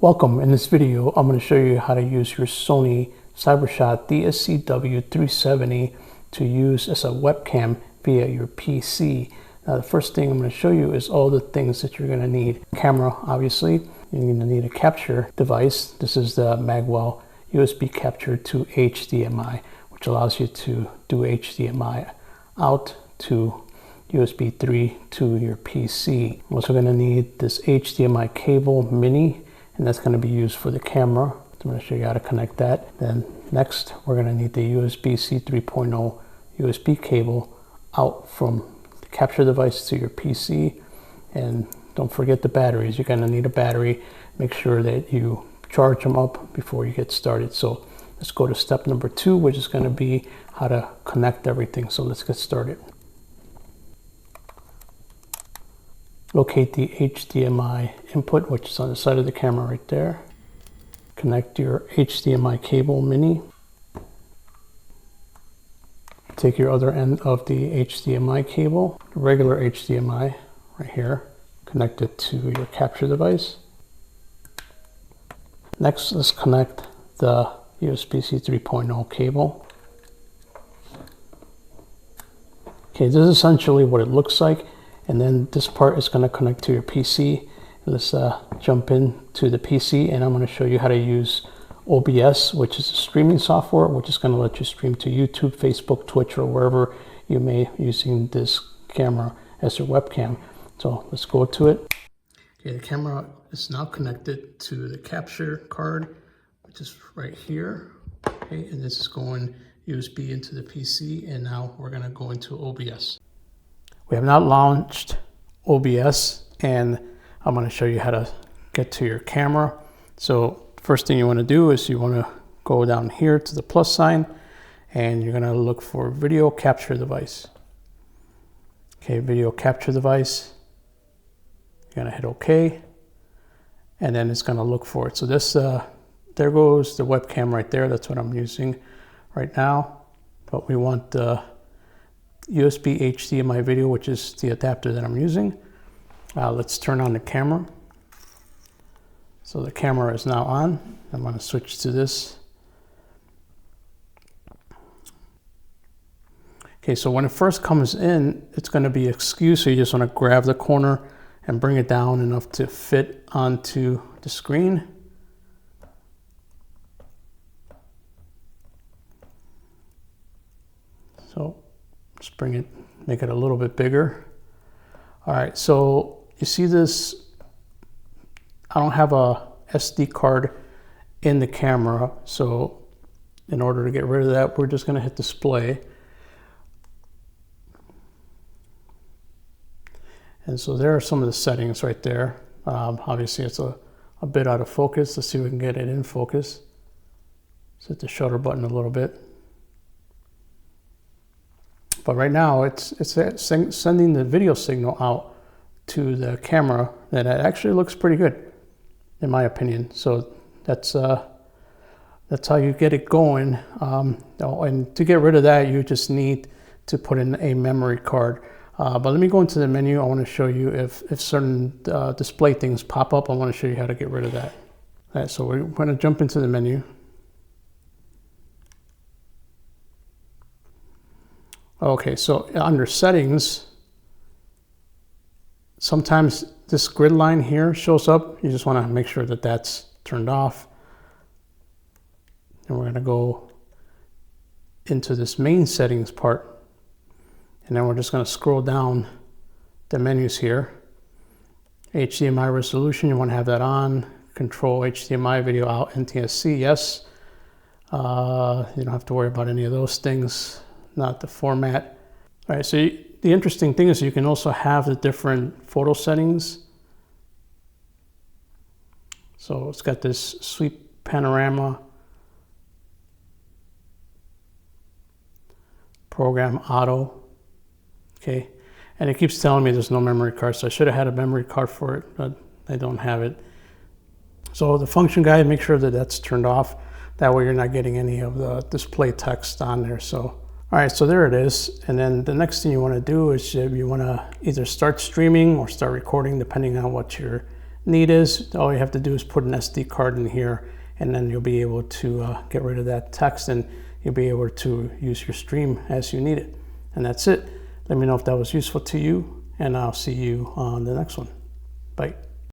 Welcome. In this video, I'm going to show you how to use your Sony Cybershot DSC-W370 to use as a webcam via your PC. Now, the first thing I'm going to show you is all the things that you're going to need. Camera, obviously. You're going to need a capture device. This is the Magewell USB Capture to HDMI, which allows you to do HDMI out to USB 3 to your PC. I'm also going to need this HDMI cable mini, and that's going to be used for the camera. So I'm going to show you how to connect that. Then next, we're going to need the USB-C 3.0 USB cable out from the capture device to your PC. And don't forget the batteries. You're going to need a battery. Make sure that you charge them up before you get started. So let's go to step number 2, which is going to be how to connect everything. So let's get started. Locate the HDMI input, which is on the side of the camera right there. Connect your HDMI cable mini. Take your other end of the HDMI cable, regular HDMI right here, connect it to your capture device. Next, let's connect the USB-C 3.0 cable. Okay, this is essentially what it looks like. And then this part is going to connect to your PC. Let's jump into the PC, and I'm going to show you how to use OBS, which is a streaming software, which is going to let you stream to YouTube, Facebook, Twitch, or wherever you may using this camera as your webcam. So let's go to it. Okay, the camera is now connected to the capture card, which is right here. Okay, and this is going USB into the PC, and now we're going to go into OBS. We have not launched OBS, and I'm going to show you how to get to your camera. So first thing you want to do is you want to go down here to the plus sign, and you're going to look for video capture device. Okay, video capture device. You're going to hit OK, and then it's going to look for it. So this, there goes the webcam right there. That's what I'm using right now. But we want the USB HDMI video, which is the adapter that I'm using. Let's turn on the camera. So the camera is now on. I'm going to switch to this. Okay, so when it first comes in, it's going to be askew, so you just want to grab the corner and bring it down enough to fit onto the screen. So just bring it, make it a little bit bigger. All right, so you see this, I don't have a SD card in the camera, so in order to get rid of that, we're just gonna hit display. And so there are some of the settings right there. Obviously it's a bit out of focus. Let's see if we can get it in focus. Let's hit the shutter button a little bit. But right now it's sending the video signal out to the camera, and it actually looks pretty good, in my opinion. So that's how you get it going. And to get rid of that, you just need to put in a memory card. But let me go into the menu. I want to show you if certain display things pop up. I want to show you how to get rid of that. All right, so we're going to jump into the menu. Okay, so under settings, sometimes this grid line here shows up. You just want to make sure that that's turned off. And we're going to go into this main settings part. And then we're just going to scroll down the menus here. HDMI resolution, you want to have that on. Control HDMI video out, NTSC, yes. You don't have to worry about any of those things. Not the format. All right, so the interesting thing is you can also have the different photo settings. So it's got this sweep panorama, program auto, okay? And it keeps telling me there's no memory card, so I should have had a memory card for it, but I don't have it. So the function guide, make sure that that's turned off. That way you're not getting any of the display text on there. So all right, so there it is. And then the next thing you want to do is you want to either start streaming or start recording, depending on what your neat is all you have to do is put an SD card in here, and then you'll be able to get rid of that text, and you'll be able to use your stream as you need it. And that's it. Let me know if that was useful to you, and I'll see you on the next one. Bye.